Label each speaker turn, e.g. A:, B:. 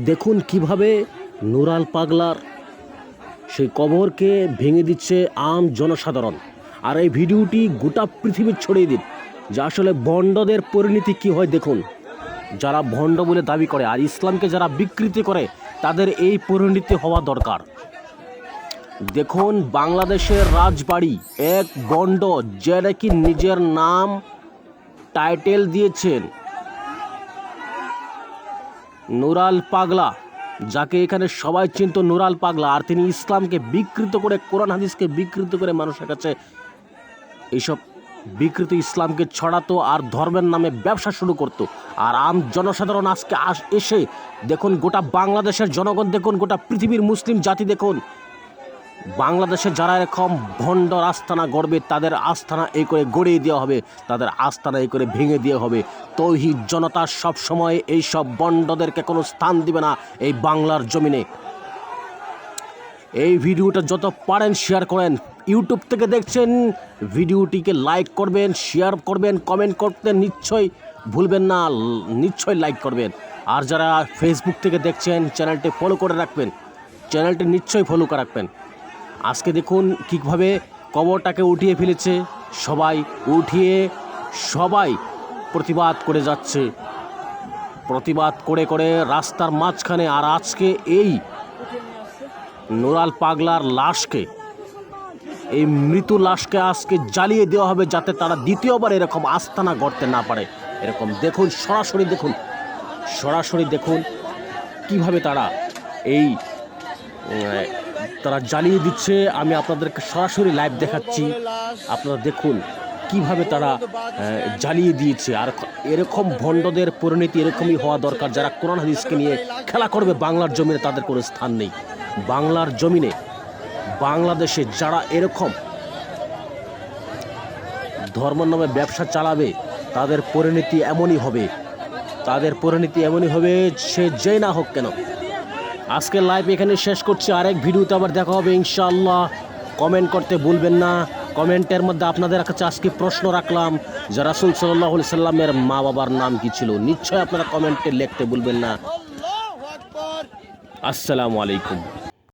A: দেখুন কিভাবে নুরাল পাগলার সেই কবরকে ভেঙে দিচ্ছে আম জনসাধারণ। আর এই ভিডিওটি গোটা পৃথিবী ছড়িয়ে দিন যে আসলে ভণ্ডদের পরিণতি কি হয়। দেখুন, যারা ভণ্ড বলে দাবি করে আর ইসলামকে যারা বিকৃতি করে তাদের এই পরিণতি হওয়া দরকার। দেখুন, বাংলাদেশের রাজবাড়ি এক ভণ্ড যে নাকি নিজের নাম টাইটেল দিয়েছেন নুরাল পাগলা, যাকে এখানে সবাই চিনত নুরাল পাগলা, আর তিনি ইসলামকে বিকৃত করে, কোরআন হাদিসকে বিকৃত করে মানুষের কাছে এইসব বিকৃত ইসলামকে ছড়াতো আর ধর্মের নামে ব্যবসা শুরু করতো। আর আম জনসাধারণ আজকে এসে দেখুন, গোটা বাংলাদেশের জনগণ দেখুন, গোটা পৃথিবীর মুসলিম জাতি দেখুন, বাংলাদেশে যারা এরকম ভণ্ডর আস্তানা গড়বে তাদের আস্তানা এই করে গড়িয়ে দেওয়া হবে, তাদের আস্তানা এই করে ভেঙে দেওয়া হবে। তৌহিদ জনতা সব সময় এই সব ভণ্ডদেরকে কোনো স্থান দিবে না এই বাংলার জমিনে। এই ভিডিওটা যত পারেন শেয়ার করেন। ইউটিউব থেকে দেখছেন, ভিডিওটিকে লাইক করবেন, শেয়ার করবেন, কমেন্ট করতে নিশ্চয়ই ভুলবেন না, নিশ্চয়ই লাইক করবেন। আর যারা ফেসবুক থেকে দেখছেন, চ্যানেলটি ফলো করে রাখবেন, চ্যানেলটি নিশ্চয়ই ফলো করে রাখবেন। আজকে দেখুন কীভাবে কবরটাকে উঠিয়ে ফেলেছে, সবাই প্রতিবাদ করে যাচ্ছে, প্রতিবাদ করে করে রাস্তার মাঝখানে। আর আজকে এই নুরাল পাগলার লাশকে, এই মৃত লাশকে আজকে জ্বালিয়ে দেওয়া হবে যাতে তারা দ্বিতীয়বার এরকম আস্তানা গড়তে না পারে। এরকম দেখুন, সরাসরি দেখুন কিভাবে তারা তারা জ্বালিয়ে দিচ্ছে। আমি আপনাদেরকে সরাসরি লাইভ দেখাচ্ছি, আপনারা দেখুন কিভাবে তারা জ্বালিয়ে দিয়েছে। আর এরকম ভণ্ডদের পরিণতি এরকমই হওয়া দরকার। যারা কোরআন হাদিসকে নিয়ে খেলা করবে বাংলার জমিনে, তাদের কোনো স্থান নেই বাংলার জমিনে। বাংলাদেশে যারা এরকম ধর্মের নামে ব্যবসা চালাবে তাদের পরিণতি এমনই হবে, সে যেই না হোক কেন। আজকে লাইভ এখানে শেষ করছি, আরেক ভিডিওতে আবার দেখা হবে ইনশাআল্লাহ। কমেন্ট করতে ভুলবেন না। কমেন্টের মধ্যে আপনাদের কাছে আজকে প্রশ্ন রাখলাম যে রাসূল সাল্লাল্লাহু আলাইহি সাল্লামের মা বাবার নাম কি ছিল। নিশ্চয়ই আপনারা কমেন্টে লিখতে ভুলবেন না। আসসালামু আলাইকুম।